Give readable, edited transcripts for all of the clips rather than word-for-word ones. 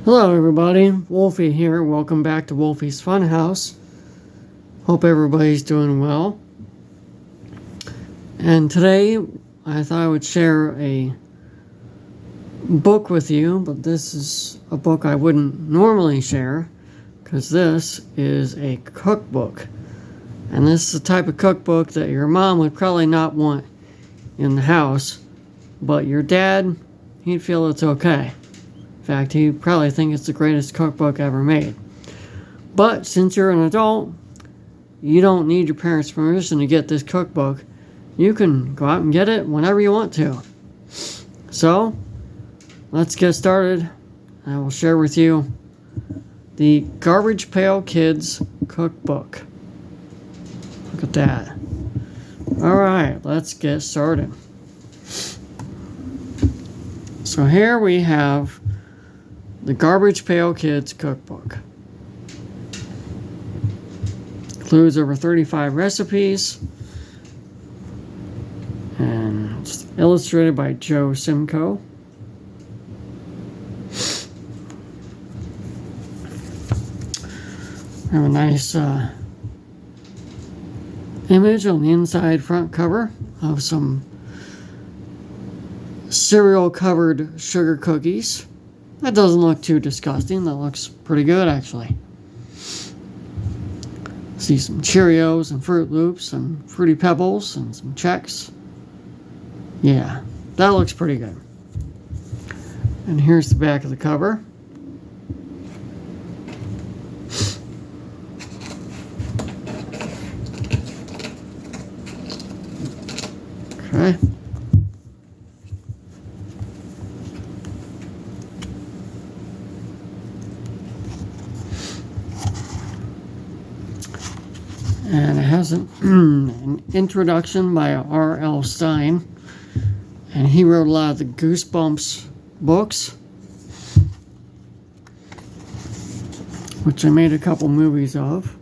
Hello everybody, Wolfie here. Welcome back to Wolfie's Funhouse. Hope everybody's doing well. And today I thought I would share a book with you, but this is a book I wouldn't normally share because this is a cookbook. And this is the type of cookbook that your mom would probably not want in the house, but your dad, he'd feel it's okay. In fact, he'd probably think it's the greatest cookbook ever made. But since you're an adult, you don't need your parents' permission to get this cookbook. You can go out and get it whenever you want to. So, let's get started. I will share with you the Garbage Pail Kids Cookbook. Look at that. Alright, let's get started. So here we have the Garbage Pail Kids Cookbook. Includes over 35 recipes. And it's illustrated by Joe Simcoe. I have a nice image on the inside front cover of some cereal covered sugar cookies. That doesn't look too disgusting. That looks pretty good, actually. See some Cheerios and Fruit Loops and Fruity Pebbles and some Chex. Yeah, that looks pretty good. And here's the back of the cover. Okay. And it has an introduction by R.L. Stine. And he wrote a lot of the Goosebumps books, which I made a couple movies of.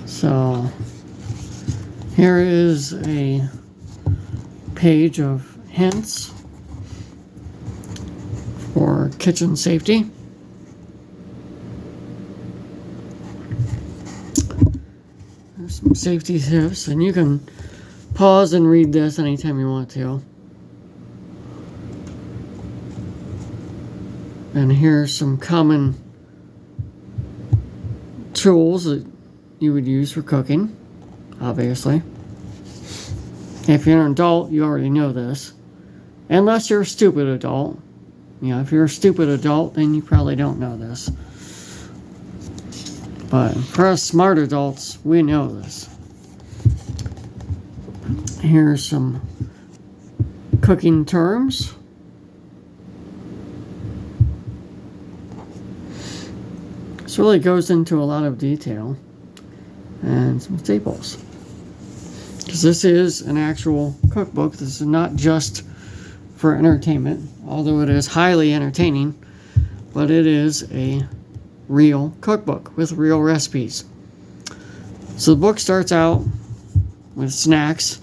So, here is a page of hints for kitchen safety. There's some safety tips, and you can pause and read this anytime you want to. And here's some common tools that you would use for cooking, obviously. If you're an adult, you already know this. Unless you're a stupid adult. You know, if you're a stupid adult, then you probably don't know this. But for us smart adults, we know this. Here's some cooking terms. This really goes into a lot of detail. And some staples. Because this is an actual cookbook. This is not just for entertainment, although it is highly entertaining, but it is a real cookbook with real recipes. So the book starts out with snacks,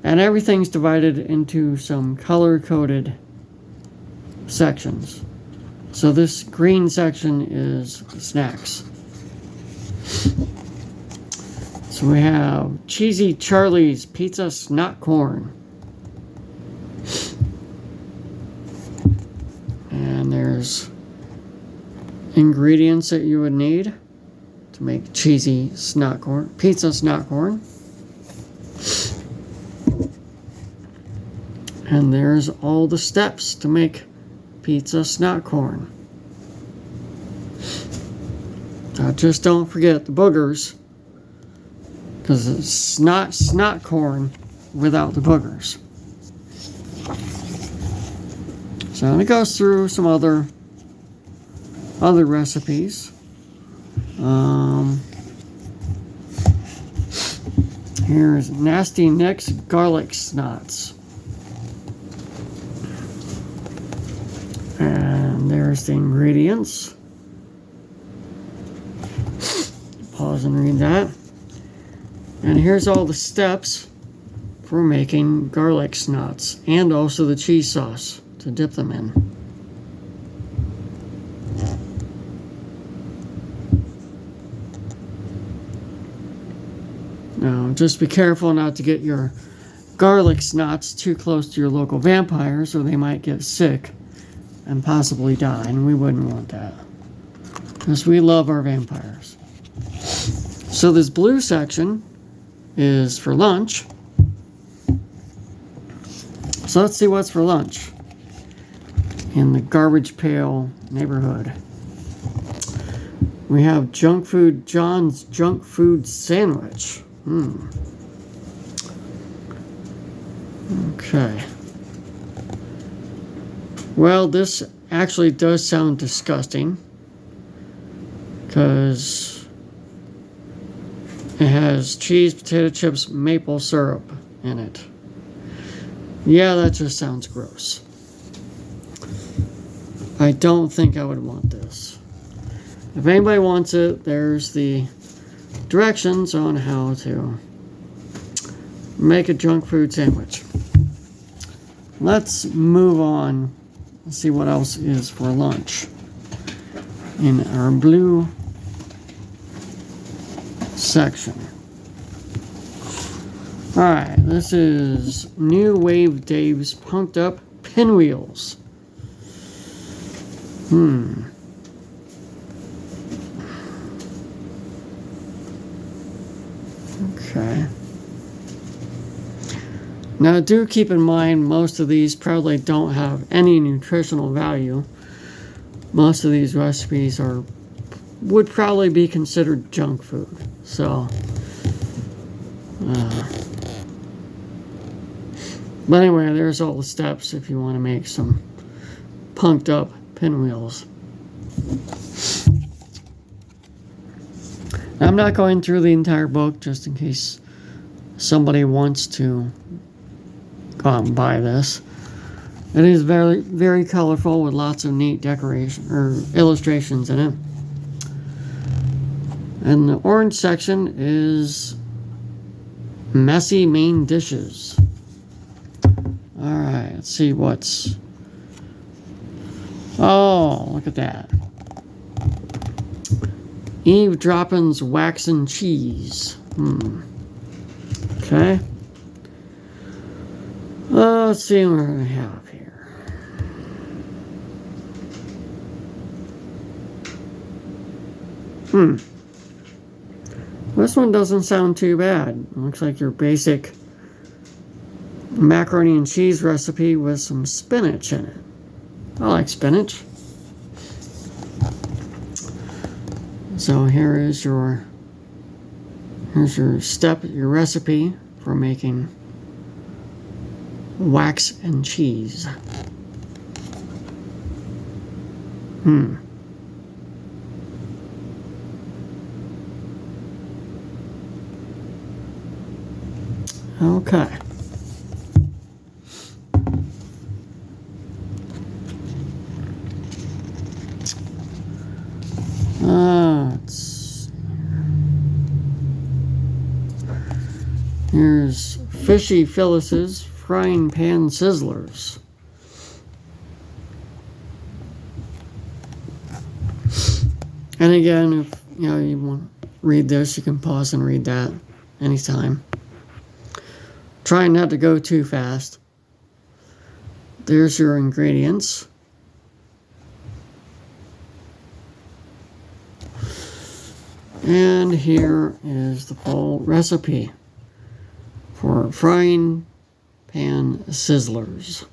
and everything's divided into some color-coded sections. So this green section is snacks. So we have Cheesy Charlie's Pizza Snot Corn. And there's ingredients that you would need to make cheesy snot corn, pizza snot corn. And there's all the steps to make pizza snot corn. Now just don't forget the boogers, because it's not snot corn without the boogers. So it goes through some other recipes. Here's Nasty Nick's Garlic Snots. And there's the ingredients. Pause and read that. And here's all the steps for making garlic snots and also the cheese sauce to dip them in. Now, just be careful not to get your garlic snots too close to your local vampires, or they might get sick and possibly die, and we wouldn't want that. Because we love our vampires. So this blue section is for lunch. So let's see what's for lunch in the garbage pail neighborhood. We have John's junk food sandwich. Okay. Well, this actually does sound disgusting because it has cheese, potato chips, maple syrup in it. Yeah, that just sounds gross. I don't think I would want this. If anybody wants it, there's the directions on how to make a junk food sandwich. Let's move on. Let's see what else is for lunch in our blue section. Alright, this is New Wave Dave's Pumped Up Pinwheels. Okay. Now do keep in mind most of these probably don't have any nutritional value. Most of these recipes would probably be considered junk food. So but anyway, there's all the steps if you want to make some pumped up pinwheels. I'm not going through the entire book just in case somebody wants to go out and buy this. It is very, very colorful with lots of neat decoration or illustrations in it. And the orange section is messy main dishes. Alright, let's see what's... Oh, look at that. Eavesdropping's waxen cheese. Okay. Let's see what we have here. This one doesn't sound too bad. It looks like your basic macaroni and cheese recipe with some spinach in it. I like spinach. So here's your recipe for making wax and cheese. Okay. Let's see here. Here's Fishy Phyllis's Frying Pan Sizzlers. And again, if you want to read this, you can pause and read that anytime. Try not to go too fast. There's your ingredients. And here is the full recipe for frying pan sizzlers.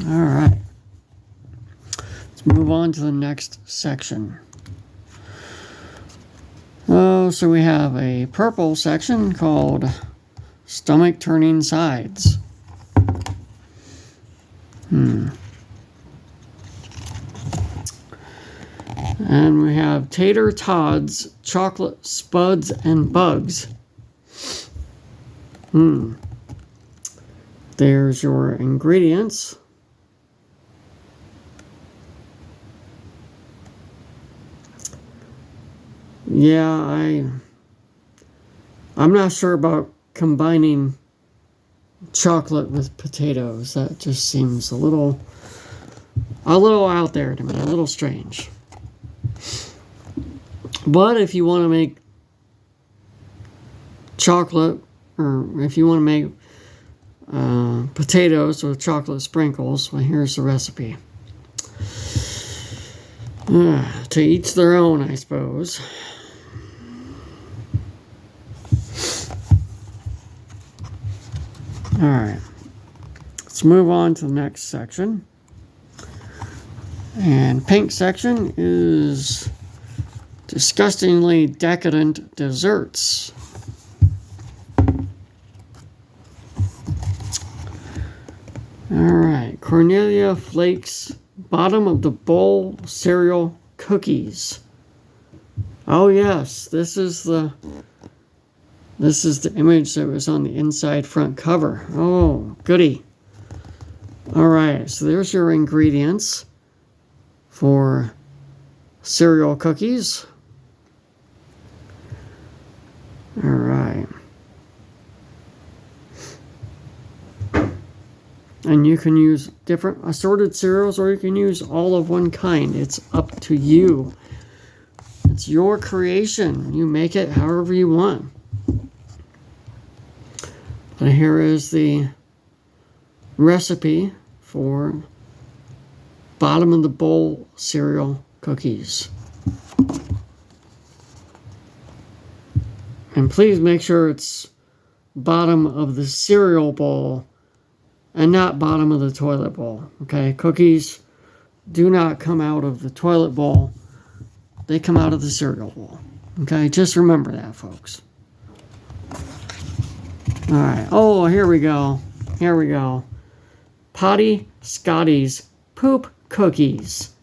All right. Let's move on to the next section. Oh, so we have a purple section called Stomach Turning Sides. And we have Tater Tots, Chocolate Spuds and Bugs. There's your ingredients. Yeah, I'm not sure about combining chocolate with potatoes. That just seems a little out there to me, a little strange. But if you want to make chocolate, or if you want to make potatoes with chocolate sprinkles, well, here's the recipe. To each their own, I suppose. Alright, let's move on to the next section. And pink section is disgustingly decadent desserts. Alright, Cornelia Flakes bottom of the bowl cereal cookies. Oh yes, this is the image that was on the inside front cover. Oh, goody. Alright, so there's your ingredients for cereal cookies. Alright. And you can use different assorted cereals, or you can use all of one kind. It's up to you. It's your creation. You make it however you want. But here is the recipe for bottom of the bowl cereal cookies. And please make sure it's bottom of the cereal bowl and not bottom of the toilet bowl. Okay, cookies do not come out of the toilet bowl. They come out of the cereal bowl. Okay, just remember that, folks. All right. Oh, here we go. Here we go. Potty Scotty's poop cookies.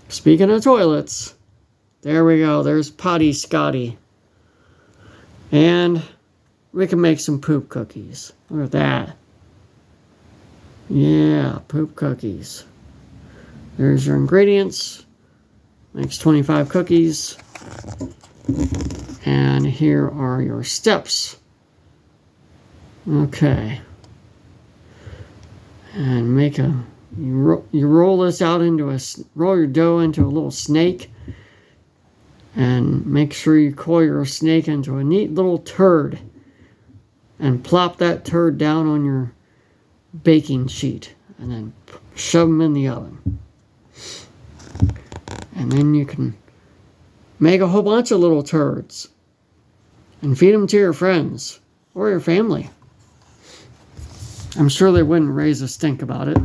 Speaking of toilets, there we go. There's Potty Scotty. And we can make some poop cookies. Look at that. Yeah, poop cookies. There's your ingredients. Makes 25 cookies. And here are your steps. Okay. And make you roll this out into roll your dough into a little snake. And make sure you coil your snake into a neat little turd. And plop that turd down on your baking sheet. And then shove them in the oven. And then you can make a whole bunch of little turds. And feed them to your friends. Or your family. I'm sure they wouldn't raise a stink about it.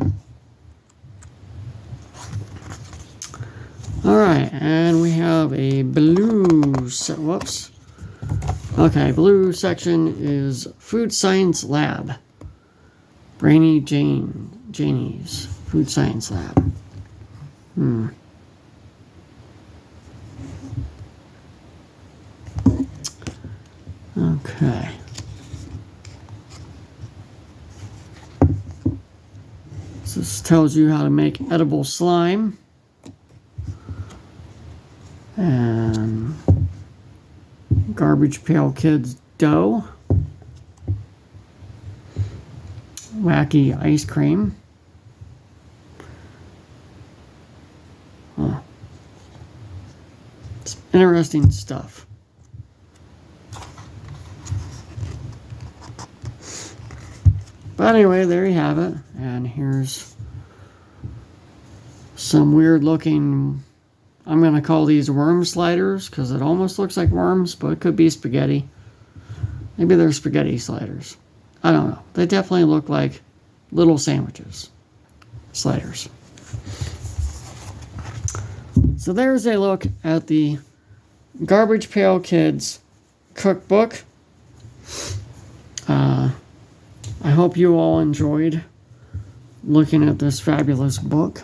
Alright, and we have a blue whoops. Okay, blue section is Food Science Lab. Brainy Janie's Food Science Lab. Okay. This tells you how to make edible slime. And Garbage Pail Kids dough. Wacky ice cream. It's interesting stuff. But anyway, there you have it. And here's some weird looking, I'm going to call these worm sliders because it almost looks like worms, but it could be spaghetti. Maybe they're spaghetti sliders. I don't know. They definitely look like little sandwiches. Sliders. So there's a look at the Garbage Pail Kids cookbook. I hope you all enjoyed looking at this fabulous book.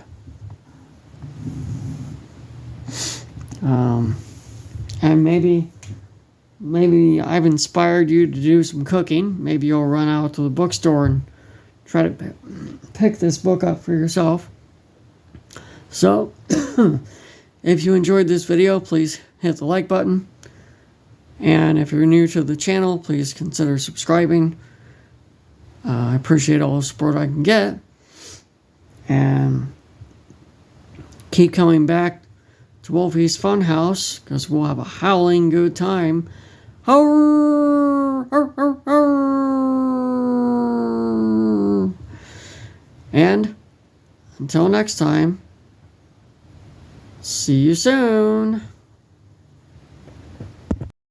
And maybe I've inspired you to do some cooking. Maybe you'll run out to the bookstore and try to pick this book up for yourself. So, if you enjoyed this video, please hit the like button. And if you're new to the channel, please consider subscribing. I appreciate all the support I can get. And keep coming back to Wolfie's Funhouse, because we'll have a howling good time. And until next time, see you soon.